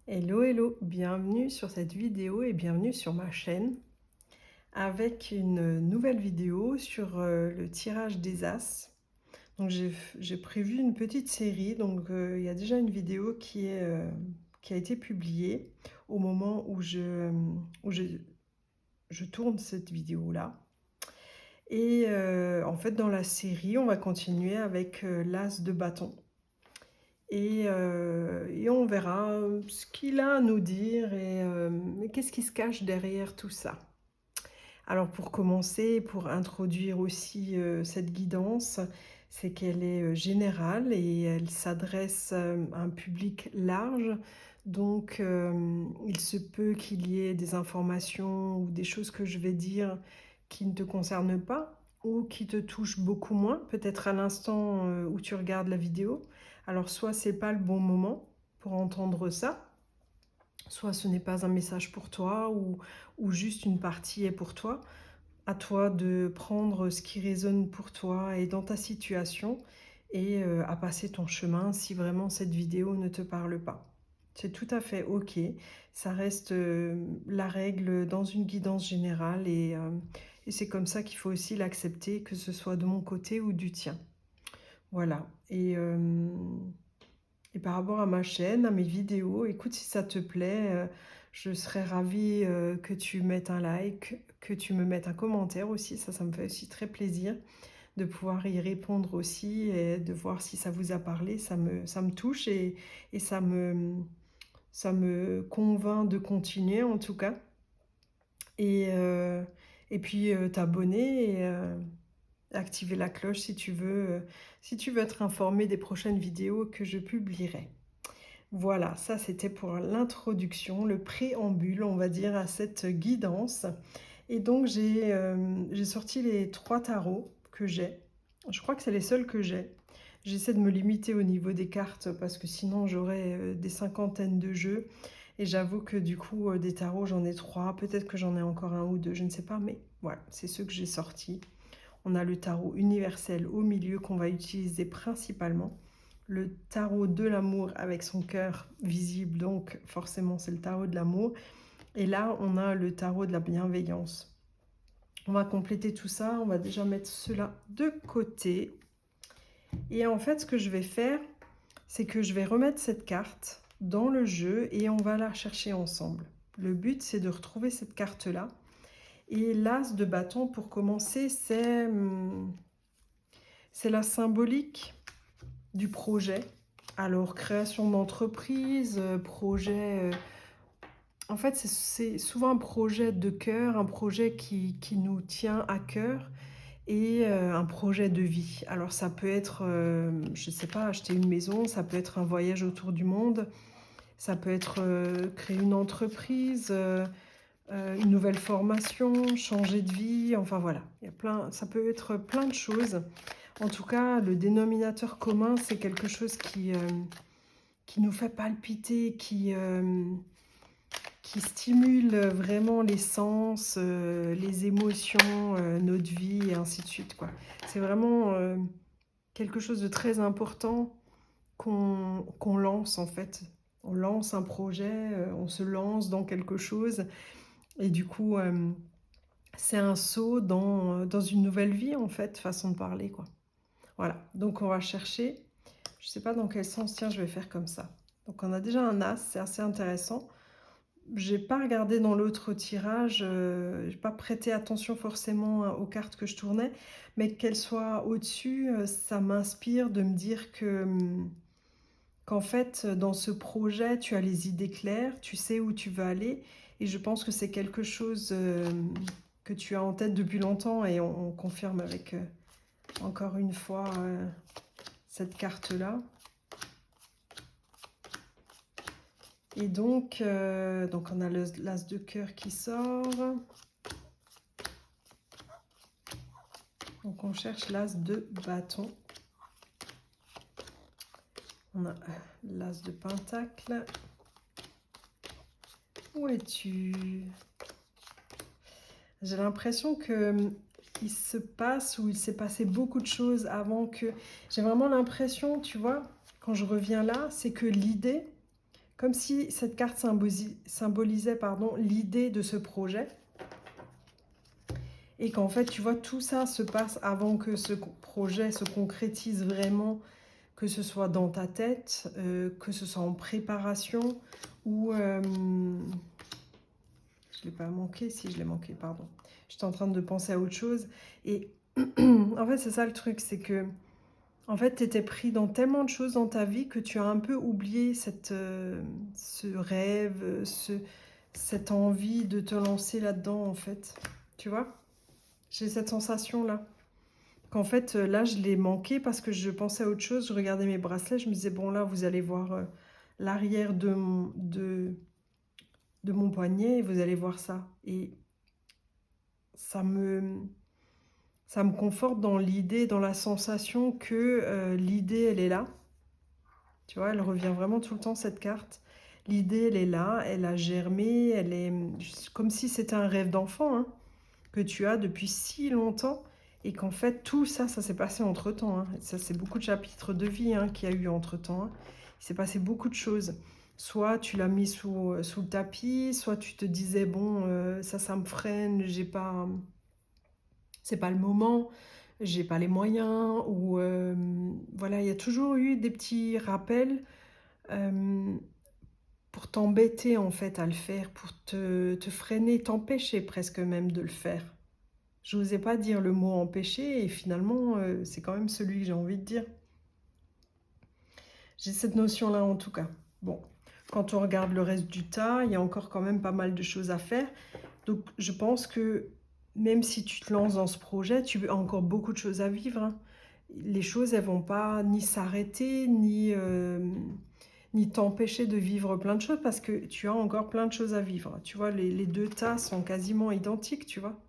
Hello, hello, bienvenue sur cette vidéo et bienvenue sur ma chaîne avec une nouvelle vidéo sur le tirage des As. Donc j'ai prévu une petite série, donc il y a déjà une vidéo qui a été publiée au moment où je tourne cette vidéo-là. Et en fait dans la série, on va continuer avec l'As de bâton. Et on verra ce qu'il a à nous dire et qu'est-ce qui se cache derrière tout ça. Alors pour commencer, pour introduire aussi cette guidance, c'est qu'elle est générale et elle s'adresse à un public large. Donc il se peut qu'il y ait des informations ou des choses que je vais dire qui ne te concernent pas ou qui te touchent beaucoup moins, peut-être à l'instant où tu regardes la vidéo. Alors soit c'est pas le bon moment pour entendre ça, soit ce n'est pas un message pour toi ou juste une partie est pour toi. À toi de prendre ce qui résonne pour toi et dans ta situation et à passer ton chemin si vraiment cette vidéo ne te parle pas. C'est tout à fait ok, ça reste la règle dans une guidance générale et c'est comme ça qu'il faut aussi l'accepter, que ce soit de mon côté ou du tien. Voilà, et par rapport à ma chaîne, à mes vidéos, écoute, si ça te plaît, je serais ravie que tu mettes un like, que tu me mettes un commentaire aussi. Ça me fait aussi très plaisir de pouvoir y répondre aussi et de voir si ça vous a parlé. Ça me touche et ça me convainc de continuer en tout cas. Et, euh, et puis t'abonner et activer la cloche si tu veux être informé des prochaines vidéos que je publierai. Voilà, ça c'était pour l'introduction, le préambule, on va dire, à cette guidance. Et donc j'ai sorti les 3 tarots que j'ai. Je crois que c'est les seuls que j'ai. J'essaie de me limiter au niveau des cartes parce que sinon j'aurais des cinquantaines de jeux. Et j'avoue que du coup, des tarots, j'en ai 3. Peut-être que j'en ai encore un ou deux, je ne sais pas. Mais voilà, c'est ceux que j'ai sortis. On a le tarot universel au milieu qu'on va utiliser principalement. Le tarot de l'amour avec son cœur visible, donc forcément c'est le tarot de l'amour. Et là, on a le tarot de la bienveillance. On va compléter tout ça, on va déjà mettre cela de côté. Et en fait, ce que je vais faire, c'est que je vais remettre cette carte dans le jeu et on va la chercher ensemble. Le but, c'est de retrouver cette carte-là. Et l'as de bâton, pour commencer, c'est la symbolique du projet. Alors, création d'entreprise, projet... en fait, c'est souvent un projet de cœur, un projet qui nous tient à cœur et un projet de vie. Alors, ça peut être, je ne sais pas, acheter une maison, ça peut être un voyage autour du monde, ça peut être créer une entreprise, une nouvelle formation, changer de vie, enfin voilà, il y a plein, ça peut être plein de choses. En tout cas, le dénominateur commun, c'est quelque chose qui nous fait palpiter, qui stimule vraiment les sens, les émotions, notre vie et ainsi de suite, quoi. C'est vraiment quelque chose de très important qu'on lance en fait. On lance un projet, on se lance dans quelque chose et du coup, c'est un saut dans une nouvelle vie en fait, façon de parler, quoi. Voilà, donc on va chercher, je ne sais pas dans quel sens, tiens, je vais faire comme ça. Donc on a déjà un as, c'est assez intéressant. J'ai pas regardé dans l'autre tirage, j'ai pas prêté attention forcément aux cartes que je tournais, mais qu'elles soient au-dessus, ça m'inspire de me dire qu'en fait, dans ce projet, tu as les idées claires, tu sais où tu veux aller, et je pense que c'est quelque chose que tu as en tête depuis longtemps, et on confirme avec encore une fois cette carte-là. Et donc on a l'as de cœur qui sort. Donc on cherche l'as de bâton. On a l'as de pentacle. Où es-tu? J'ai l'impression que il se passe ou il s'est passé beaucoup de choses avant que... J'ai vraiment l'impression, tu vois, quand je reviens là, c'est que l'idée Comme si cette carte symbolisait, pardon, l'idée de ce projet. Et qu'en fait, tu vois, tout ça se passe avant que ce projet se concrétise vraiment, que ce soit dans ta tête, que ce soit en préparation, ou... je ne l'ai pas manqué, si je l'ai manqué, pardon. J'étais en train de penser à autre chose. Et en fait, c'est ça le truc, c'est que en fait, tu étais pris dans tellement de choses dans ta vie que tu as un peu oublié ce rêve, cette envie de te lancer là-dedans, en fait. Tu vois? J'ai cette sensation-là. Qu'en fait, là, je l'ai manqué parce que je pensais à autre chose. Je regardais mes bracelets, je me disais, bon, là, vous allez voir l'arrière de mon poignet et vous allez voir ça. Et ça me conforte dans l'idée, dans la sensation que l'idée, elle est là. Tu vois, elle revient vraiment tout le temps, cette carte. L'idée, elle est là, elle a germé, elle est comme si c'était un rêve d'enfant, hein, que tu as depuis si longtemps, et qu'en fait, tout ça, ça s'est passé entre-temps, hein. Ça, c'est beaucoup de chapitres de vie hein, qu'il y a eu entre-temps, hein. Il s'est passé beaucoup de choses. Soit tu l'as mis sous le tapis, soit tu te disais, bon, ça me freine, j'ai pas, c'est pas le moment, j'ai pas les moyens, ou voilà, il y a toujours eu des petits rappels euh, pour t'embêter en fait à le faire, pour te freiner, t'empêcher presque même de le faire. Je n'osais pas dire le mot empêcher et finalement c'est quand même celui que j'ai envie de dire. J'ai cette notion-là en tout cas. Bon, quand on regarde le reste du tas, il y a encore quand même pas mal de choses à faire. Donc je pense que même si tu te lances dans ce projet, tu as encore beaucoup de choses à vivre, hein. Les choses, elles vont pas ni s'arrêter, ni t'empêcher de vivre plein de choses parce que tu as encore plein de choses à vivre. Tu vois, les deux tas sont quasiment identiques, tu vois.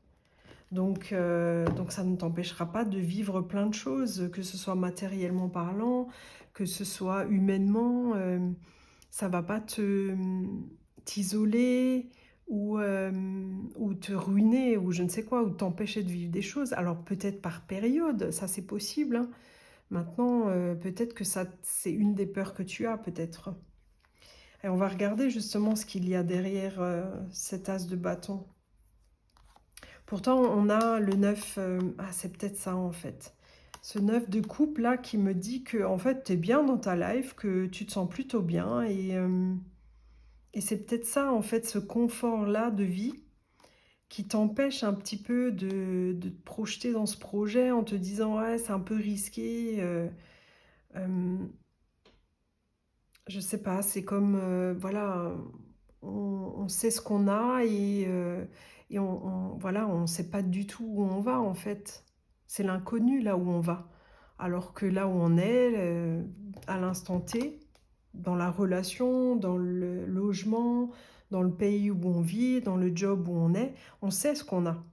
Donc ça ne t'empêchera pas de vivre plein de choses, que ce soit matériellement parlant, que ce soit humainement. Ça va pas t'isoler ou te ruiner ou je ne sais quoi, ou t'empêcher de vivre des choses. Alors peut-être par période, ça c'est possible, hein. Maintenant, peut-être que ça, c'est une des peurs que tu as, peut-être. Et on va regarder justement ce qu'il y a derrière cet as de bâton. Pourtant, on a le 9, ah c'est peut-être ça en fait. Ce 9 de coupe là qui me dit que en fait tu es bien dans ta life, que tu te sens plutôt bien et c'est peut-être ça en fait, ce confort là de vie qui t'empêche un petit peu de te projeter dans ce projet en te disant ouais c'est un peu risqué. Euh, je sais pas, c'est comme voilà, on sait ce qu'on a et voilà, on sait pas du tout où on va en fait. C'est l'inconnu là où on va. Alors que là où on est, à l'instant T, dans la relation, dans le logement, dans le pays où on vit, dans le job où on sait ce qu'on a.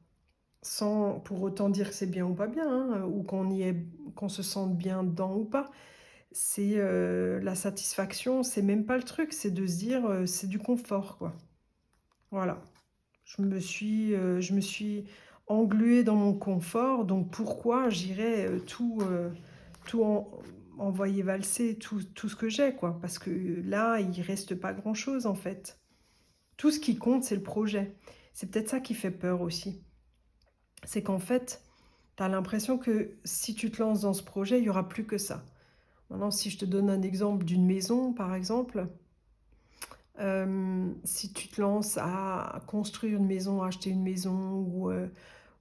Sans pour autant dire que c'est bien ou pas bien, hein, ou qu'on se sente bien dedans ou pas. C'est la satisfaction, c'est même pas le truc, c'est de se dire c'est du confort, quoi. Voilà. Je me suis engluée dans mon confort, donc pourquoi j'irais tout envoyer valser, tout ce que j'ai, quoi. Parce que là, il reste pas grand-chose, en fait. Tout ce qui compte, c'est le projet. C'est peut-être ça qui fait peur aussi. C'est qu'en fait, tu as l'impression que si tu te lances dans ce projet, il y aura plus que ça. Maintenant, si je te donne un exemple d'une maison, par exemple, si tu te lances à construire une maison, à acheter une maison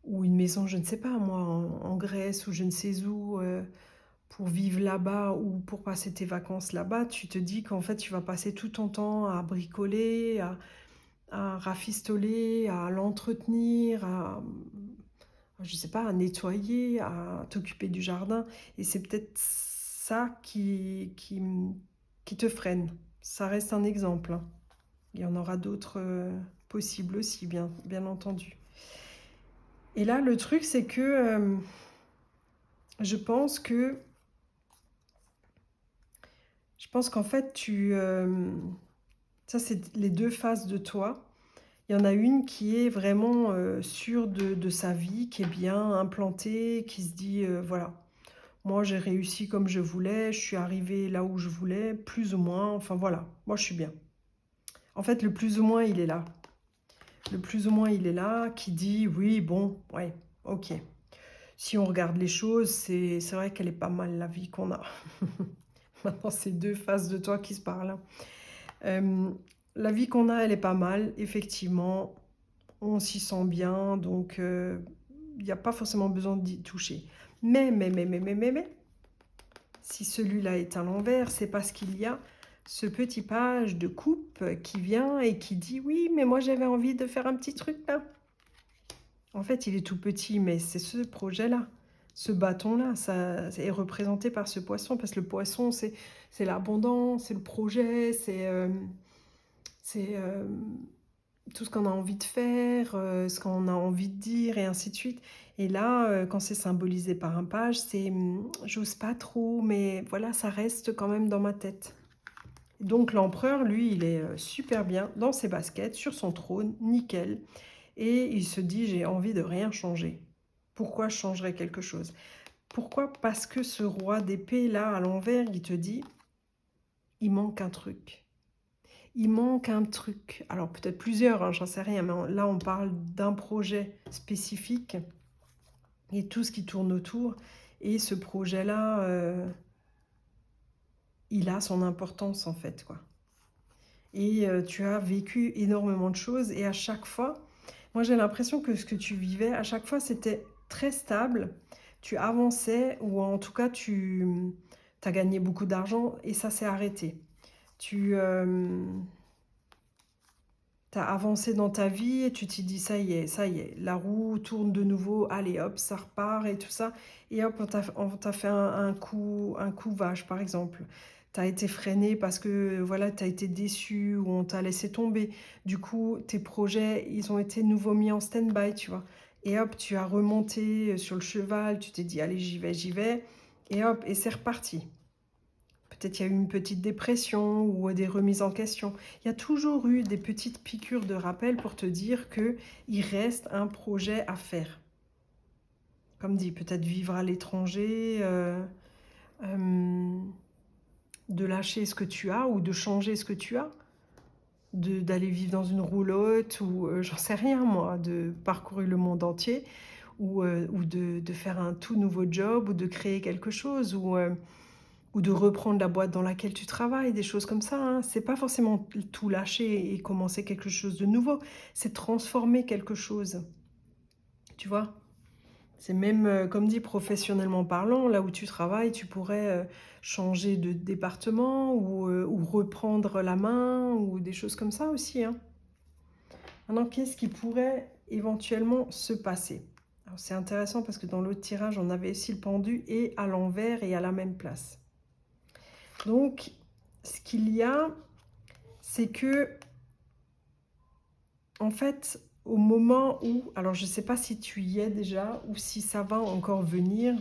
ou une maison, je ne sais pas moi, en Grèce ou je ne sais où, pour vivre là-bas ou pour passer tes vacances là-bas, tu te dis qu'en fait, tu vas passer tout ton temps à bricoler, à rafistoler, à l'entretenir, je sais pas, à nettoyer, à t'occuper du jardin. Et c'est peut-être ça qui te freine. Ça reste un exemple, hein. Il y en aura d'autres possibles aussi, bien entendu. Et là, le truc, c'est que je pense que je pense qu'en fait, ça, c'est les deux faces de toi. Il y en a une qui est vraiment sûre de sa vie, qui est bien implantée, qui se dit, voilà, moi j'ai réussi comme je voulais, je suis arrivée là où je voulais, plus ou moins, enfin voilà, moi je suis bien. En fait, le plus ou moins, il est là. Le plus ou moins, il est là, qui dit: «Oui, bon, ouais, OK». Si on regarde les choses, c'est vrai qu'elle est pas mal la vie qu'on a. Maintenant, c'est 2 faces de toi qui se parlent, hein. La vie qu'on a, elle est pas mal, effectivement, on s'y sent bien, donc il y a pas forcément besoin d'y toucher. Mais, si celui-là est à l'envers, c'est parce qu'il y a ce petit page de coupe qui vient et qui dit: «Oui, mais moi j'avais envie de faire un petit truc là». En fait, il est tout petit, mais c'est ce projet-là, ce bâton-là, ça est représenté par ce poisson, parce que le poisson, c'est l'abondance, c'est le projet, c'est, tout ce qu'on a envie de faire, ce qu'on a envie de dire et ainsi de suite. Et là, quand c'est symbolisé par un page, c'est, j'ose pas trop, mais voilà, ça reste quand même dans ma tête. Donc l'empereur, lui, il est, super bien dans ses baskets, sur son trône, nickel. Et il se dit: «J'ai envie de rien changer. Pourquoi je changerais quelque chose?» Pourquoi? Parce que ce roi d'épée là, à l'envers, il te dit: «Il manque un truc. Il manque un truc». Alors peut-être plusieurs, hein, j'en sais rien, mais là, on parle d'un projet spécifique et tout ce qui tourne autour. Et ce projet-là, il a son importance, en fait, quoi. Et tu as vécu énormément de choses et à chaque fois, moi j'ai l'impression que ce que tu vivais, à chaque fois c'était très stable. Tu avançais ou en tout cas tu as gagné beaucoup d'argent et ça s'est arrêté. Tu as avancé dans ta vie et tu t'es dit: ça y est, la roue tourne de nouveau, allez hop, ça repart et tout ça». Et hop, on t'a fait un coup vache, par exemple. Tu as été freiné parce que, voilà, tu as été déçu ou on t'a laissé tomber. Du coup, tes projets, ils ont été de nouveau mis en stand-by, tu vois? Et hop, tu as remonté, sur le cheval, tu t'es dit: «Allez, j'y vais» et hop et c'est reparti. Peut-être il y a eu une petite dépression ou des remises en question. Il y a toujours eu des petites piqûres de rappel pour te dire que il reste un projet à faire. Comme dit, peut-être vivre à l'étranger, hem, de lâcher ce que tu as ou de changer ce que tu as, d'aller vivre dans une roulotte ou j'en sais rien moi, de parcourir le monde entier ou de faire un tout nouveau job ou de créer quelque chose ou de reprendre la boîte dans laquelle tu travailles, des choses comme ça, hein. C'est pas forcément tout lâcher et commencer quelque chose de nouveau, c'est transformer quelque chose, tu vois? C'est même, comme dit, professionnellement parlant, là où tu travailles, tu pourrais, changer de département ou reprendre la main ou des choses comme ça aussi, hein. Maintenant, qu'est-ce qui pourrait éventuellement se passer? Alors c'est intéressant parce que dans l'autre tirage, on avait aussi le pendu et à l'envers et à la même place. Donc, ce qu'il y a, c'est que, en fait, au moment où, alors je ne sais pas si tu y es déjà ou si ça va encore venir.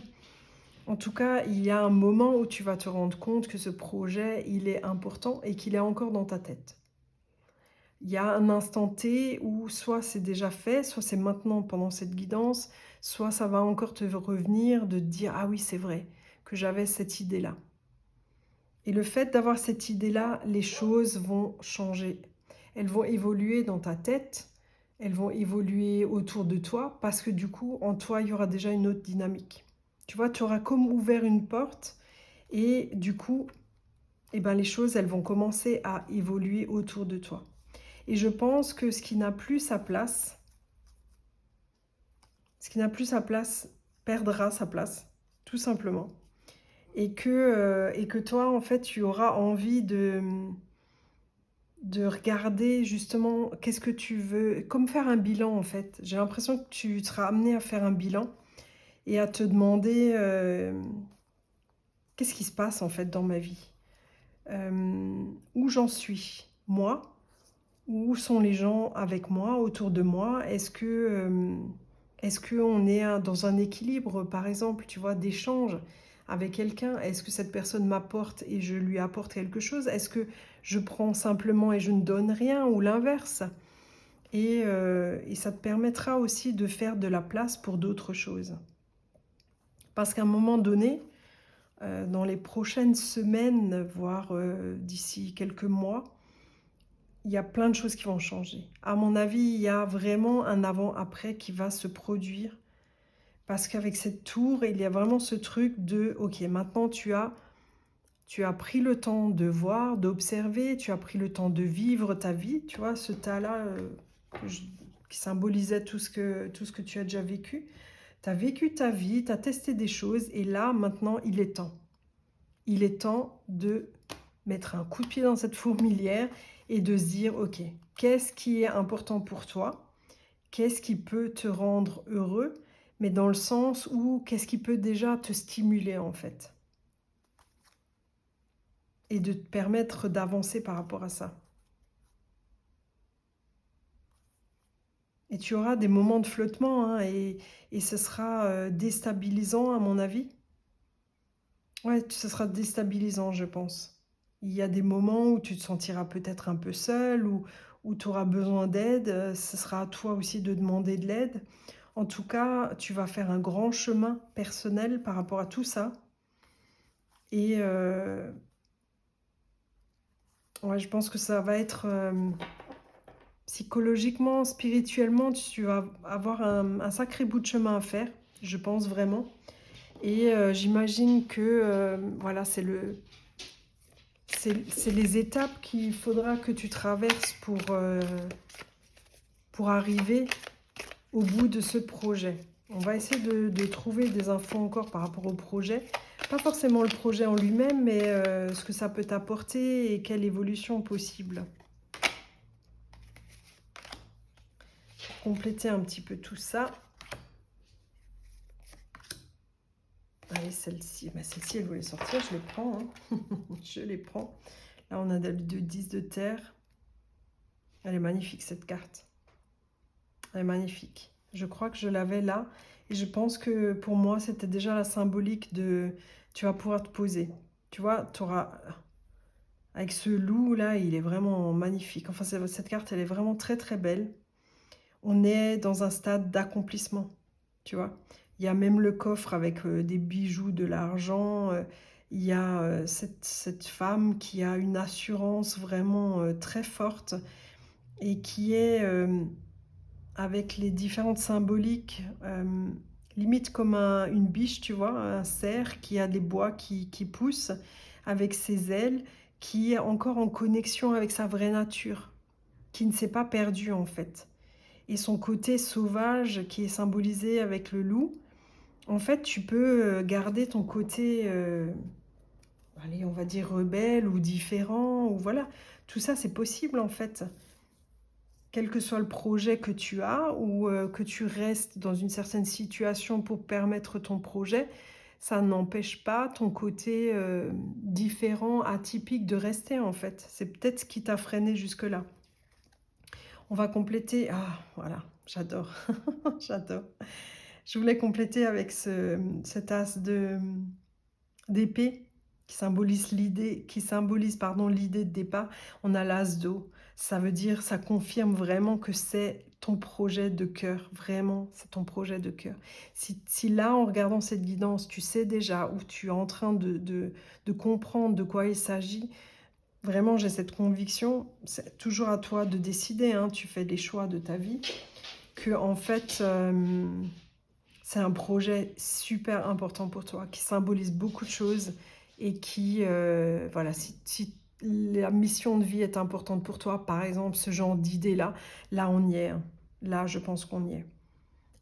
En tout cas, il y a un moment où tu vas te rendre compte que ce projet, il est important et qu'il est encore dans ta tête. Il y a un instant T où soit c'est déjà fait, soit c'est maintenant pendant cette guidance, soit ça va encore te revenir de te dire: «Ah oui, c'est vrai que j'avais cette idée-là». Et le fait d'avoir cette idée-là, les choses vont changer. Elles vont évoluer dans ta tête, elles vont évoluer autour de toi parce que du coup, en toi, il y aura déjà une autre dynamique. Tu vois, tu auras comme ouvert une porte et du coup, eh ben, les choses, elles vont commencer à évoluer autour de toi. Et je pense que ce qui n'a plus sa place, ce qui n'a plus sa place, perdra sa place, tout simplement. Et que toi, en fait, tu auras envie de regarder justement qu'est-ce que tu veux, comme faire un bilan en fait. J'ai l'impression que tu seras amené à faire un bilan et à te demander qu'est-ce qui se passe en fait dans ma vie, où j'en suis moi, où sont les gens avec moi, autour de moi. Est-ce qu'on est dans un équilibre, par exemple, tu vois, d'échange avec quelqu'un? Est-ce que cette personne m'apporte et je lui apporte quelque chose? Est-ce que je prends simplement et je ne donne rien ou l'inverse? Et ça te permettra aussi de faire de la place pour d'autres choses. Parce qu'à un moment donné, dans les prochaines semaines, voire d'ici quelques mois, il y a plein de choses qui vont changer. À mon avis, il y a vraiment un avant-après qui va se produire parce qu'avec cette tour, il y a vraiment ce truc de: «OK, maintenant tu as pris le temps de voir, d'observer, tu as pris le temps de vivre ta vie», tu vois? Ce tas-là, que j qui symbolisait tout ce que tu as déjà vécu. Tu as vécu ta vie, tu as testé des choses et là, maintenant, il est temps. Il est temps de mettre un coup de pied dans cette fourmilière et de se dire: «OK, qu'est-ce qui est important pour toi? Qu'est-ce qui peut te rendre heureux?» mais dans le sens où qu'est-ce qui peut déjà te stimuler, en fait? Et de te permettre d'avancer par rapport à ça. Et tu auras des moments de flottement, hein, et ce sera, déstabilisant à mon avis. Ouais, ce sera déstabilisant, je pense. Il y a des moments où tu te sentiras peut-être un peu seul ou où tu auras besoin d'aide, ce sera à toi aussi de demander de l'aide. En tout cas, tu vas faire un grand chemin personnel par rapport à tout ça et ouais, je pense que ça va être, psychologiquement, spirituellement, tu vas avoir un sacré bout de chemin à faire, je pense vraiment et j'imagine que, voilà, c'est les étapes qu'il faudra que tu traverses pour arriver au bout de ce projet. On va essayer de trouver des infos encore par rapport au projet. Pas forcément le projet en lui-même, mais ce que ça peut t'apporter et quelle évolution possible. Pour compléter un petit peu tout ça. Allez, celle-ci, bah, celle-ci, elle voulait sortir, je les prends, hein. Je les prends. Là, on a le 10 de terre. Elle est magnifique, cette carte. Elle est magnifique. Je crois que je l'avais là. Et je pense que pour moi, c'était déjà la symbolique de tu vas pouvoir te poser. Tu vois, tu auras. Avec ce loup là, il est vraiment magnifique. Enfin, cette carte, elle est vraiment très très belle. On est dans un stade d'accomplissement, tu vois. Il y a même le coffre avec des bijoux, de l'argent. Il y a cette femme qui a une assurance vraiment très forte et qui est avec les différentes symboliques, limite comme une biche, tu vois, un cerf qui a des bois qui poussent avec ses ailes, qui est encore en connexion avec sa vraie nature, qui ne s'est pas perdu en fait. Et son côté sauvage qui est symbolisé avec le loup, en fait, tu peux garder ton côté, allez, on va dire rebelle ou différent, ou voilà. Tout ça, c'est possible en fait. Quel que soit le projet que tu as ou que tu restes dans une certaine situation pour permettre ton projet, ça n'empêche pas ton côté, différent, atypique de rester, en fait. C'est peut-être ce qui t'a freiné jusque-là. On va compléter voilà, j'adore, j'adore. Je voulais compléter avec cet as d'épée qui symbolise pardon, l'idée de départ. On a l'as d'eau. Ça veut dire, ça confirme vraiment que c'est ton projet de cœur. Vraiment, c'est ton projet de cœur. Si là, en regardant cette guidance, tu sais déjà ou tu es en train de comprendre de quoi il s'agit, vraiment, j'ai cette conviction, c'est toujours à toi de décider, hein, tu fais les choix de ta vie, que en fait, c'est un projet super important pour toi, qui symbolise beaucoup de choses et qui, voilà, si la mission de vie est importante pour toi, par exemple, ce genre d'idée-là, là, on y est, hein. Là, je pense qu'on y est.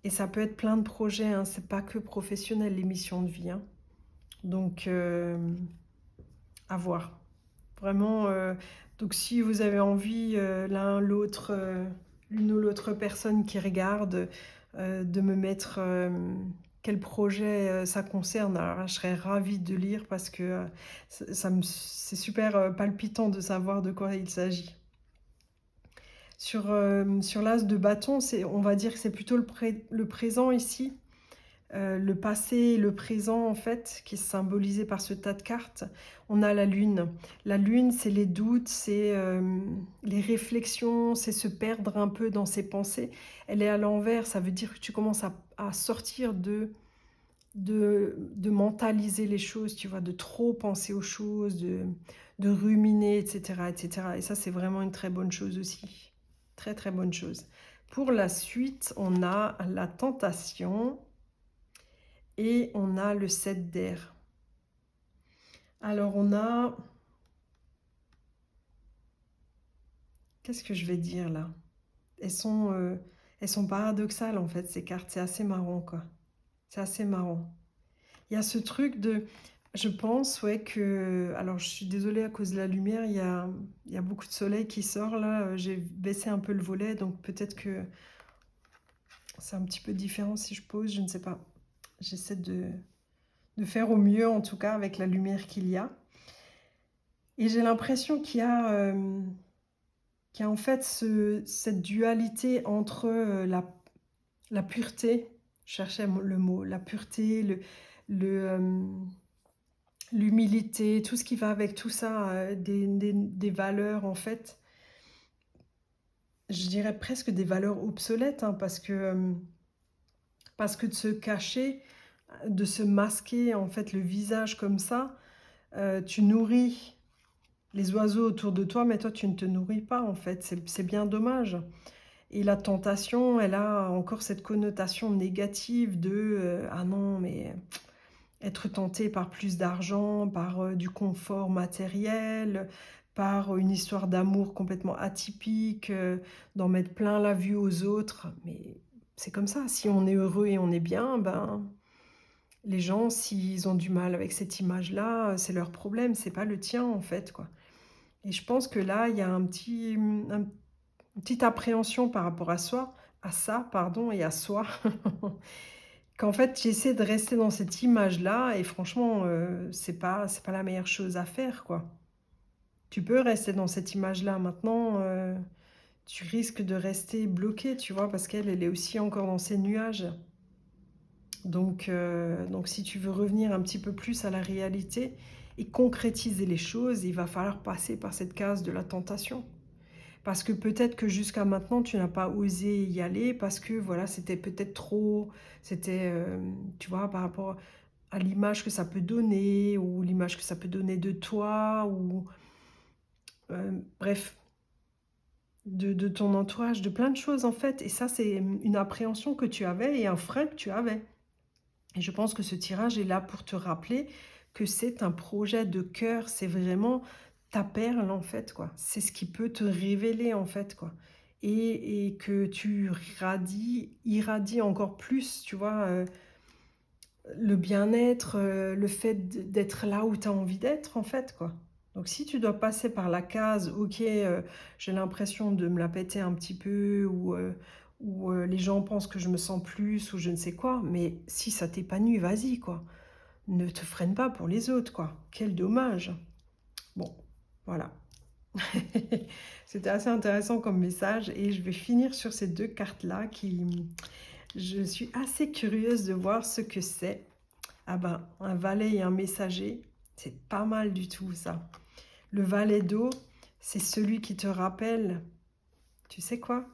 Et ça peut être plein de projets, hein, c'est pas que professionnel, les missions de vie, hein. Donc, à voir. Vraiment, donc si vous avez envie, l'un, l'autre, l'une ou l'autre personne qui regarde, de me mettre, quel projet, ça concerne, alors là, je serais ravie de lire parce que, c'est super, palpitant de savoir de quoi il s'agit. Sur l'as de bâton, on va dire que c'est plutôt le présent ici. Le passé et le présent, en fait, qui est symbolisé par ce tas de cartes. On a la lune. La lune, c'est les doutes, c'est les réflexions, c'est se perdre un peu dans ses pensées. Elle est à l'envers, ça veut dire que tu commences à sortir de mentaliser les choses, tu vois, de trop penser aux choses, de ruminer, etc., etc. Et ça, c'est vraiment une très bonne chose aussi. Très, très bonne chose. Pour la suite, on a la tentation et on a le 7 d'air. Alors, on a... Qu'est-ce que je vais dire là? Elles sont paradoxales en fait, ces cartes. C'est assez marrant, quoi. C'est assez marrant. Il y a ce truc de... Je pense, ouais, que... Alors, je suis désolée à cause de la lumière, il y a beaucoup de soleil qui sort là. J'ai baissé un peu le volet, donc peut-être que c'est un petit peu différent si je pose, je ne sais pas. J'essaie de faire au mieux, en tout cas, avec la lumière qu'il y a. Et j'ai l'impression qu'il y a en fait cette dualité entre la pureté, je cherchais le mot, la pureté, le, l'humilité, tout ce qui va avec tout ça, des valeurs en fait, je dirais presque des valeurs obsolètes, hein, parce que de se cacher, de se masquer en fait le visage comme ça, tu nourris les oiseaux autour de toi, mais toi tu ne te nourris pas en fait, c'est bien dommage. Et la tentation, elle a encore cette connotation négative de ah non, mais être tenté par plus d'argent, par du confort matériel, par une histoire d'amour complètement atypique, d'en mettre plein la vue aux autres. Mais c'est comme ça, si on est heureux et on est bien, ben, les gens, s'ils ont du mal avec cette image-là, c'est leur problème, c'est pas le tien en fait, quoi. Et je pense que là, il y a une petite appréhension par rapport à ça, pardon, et à soi. Qu'en fait, j'essaie de rester dans cette image-là et franchement, c'est pas la meilleure chose à faire, quoi. Tu peux rester dans cette image-là. Maintenant, tu risques de rester bloqué, tu vois? Parce qu'elle, elle est aussi encore dans ses nuages. Donc si tu veux revenir un petit peu plus à la réalité et concrétiser les choses, il va falloir passer par cette case de la tentation. Parce que peut-être que jusqu'à maintenant, tu n'as pas osé y aller parce que voilà, c'était peut-être trop, c'était, tu vois, par rapport à l'image que ça peut donner ou l'image que ça peut donner de toi ou bref, de ton entourage, de plein de choses en fait. Et ça, c'est une appréhension que tu avais et un frein que tu avais. Et je pense que ce tirage est là pour te rappeler que c'est un projet de cœur, c'est vraiment ta perle en fait, quoi. C'est ce qui peut te révéler en fait, quoi. Et que tu irradies encore plus, tu vois, le bien-être, le fait d'être là où tu as envie d'être en fait, quoi. Donc si tu dois passer par la case: «OK, j'ai l'impression de me la péter un petit peu» ou «Les gens pensent que je me sens plus» ou je ne sais quoi, mais si ça t'épanouit, vas-y, quoi. Ne te freine pas pour les autres, quoi. Quel dommage. Bon, voilà. C'était assez intéressant comme message et je vais finir sur ces 2 cartes-là qui je suis assez curieuse de voir ce que c'est. Ah ben, un valet et un messager, c'est pas mal du tout ça. Le valet d'eau, c'est celui qui te rappelle, tu sais quoi?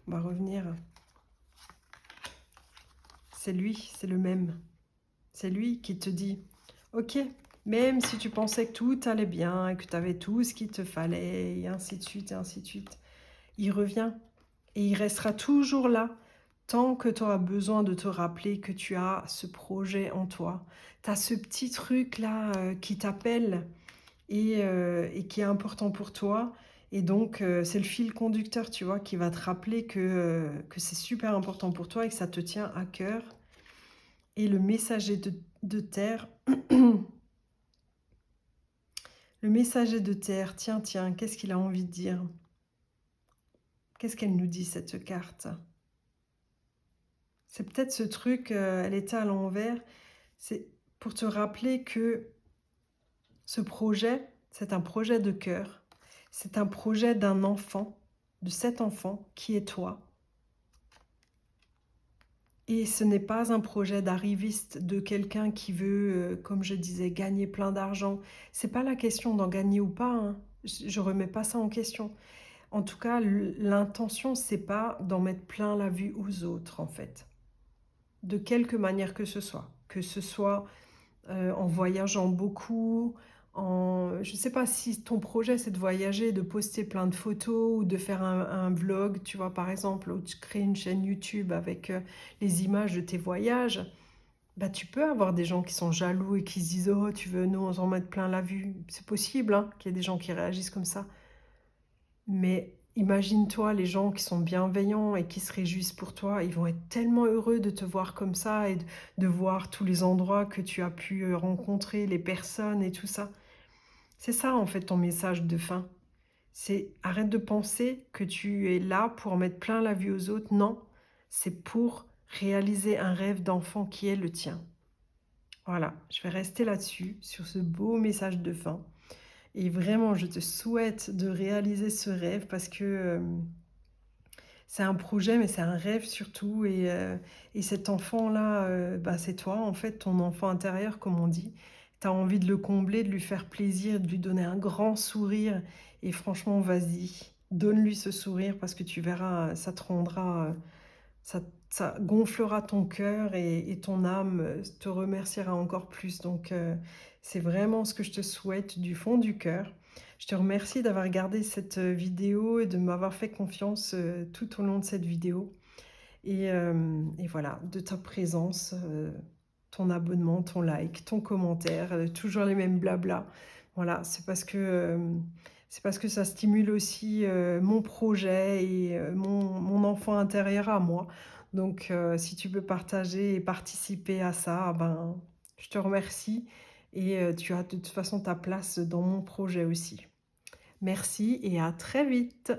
On va revenir. C'est lui, c'est le même. C'est lui qui te dit, ok, même si tu pensais que tout allait bien, que tu avais tout ce qu'il te fallait, et ainsi de suite, et ainsi de suite, il revient et il restera toujours là tant que tu auras besoin de te rappeler que tu as ce projet en toi. Tu as ce petit truc là qui t'appelle et qui est important pour toi. Et donc, c'est le fil conducteur, tu vois, qui va te rappeler que c'est super important pour toi et que ça te tient à cœur. Et le messager de terre, le messager de terre, tiens, tiens, qu'est-ce qu'il a envie de dire? Qu'est-ce qu'elle nous dit, cette carte? C'est peut-être ce truc, elle était à l'envers, c'est pour te rappeler que ce projet, c'est un projet de cœur, c'est un projet d'un enfant, de cet enfant qui est toi. Et ce n'est pas un projet d'arriviste, de quelqu'un qui veut, comme je disais, gagner plein d'argent. C'est pas la question d'en gagner ou pas, hein. Je remets pas ça en question. En tout cas, l'intention, c'est pas d'en mettre plein la vue aux autres, en fait. De quelque manière que ce soit. Que ce soit en voyageant beaucoup, je sais pas si ton projet c'est de voyager, de poster plein de photos ou de faire un vlog, tu vois, par exemple, ou tu crées une chaîne YouTube avec, les images de tes voyages. Bah, tu peux avoir des gens qui sont jaloux et qui se disent: «Oh, tu veux nous en mettre plein la vue». C'est possible, hein, qu'il y ait des gens qui réagissent comme ça. Mais imagine-toi les gens qui sont bienveillants et qui se réjouissent pour toi, ils vont être tellement heureux de te voir comme ça et de voir tous les endroits que tu as pu, rencontrer, les personnes et tout ça. C'est ça, en fait, ton message de fin. C'est: arrête de penser que tu es là pour en mettre plein la vue aux autres. Non, c'est pour réaliser un rêve d'enfant qui est le tien. Voilà, je vais rester là-dessus, sur ce beau message de fin et vraiment je te souhaite de réaliser ce rêve parce que, c'est un projet, mais c'est un rêve surtout et cet enfant-là, bah, c'est toi, en fait, ton enfant intérieur, comme on dit. Tu as envie de le combler, de lui faire plaisir, de lui donner un grand sourire et franchement, vas-y, donne-lui ce sourire parce que tu verras, ça te rendra, ça gonflera ton cœur et ton âme, te remerciera encore plus donc c'est vraiment ce que je te souhaite du fond du cœur. Je te remercie d'avoir regardé cette, vidéo et de m'avoir fait confiance, tout au long de cette vidéo et voilà, de ta présence, ton abonnement, ton like, ton commentaire, toujours les mêmes blabla. Voilà, c'est parce que ça stimule aussi, mon projet et mon enfant intérieur à moi. Donc si tu peux partager et participer à ça, ben, je te remercie et tu as de toute façon ta place dans mon projet aussi. Merci et à très vite.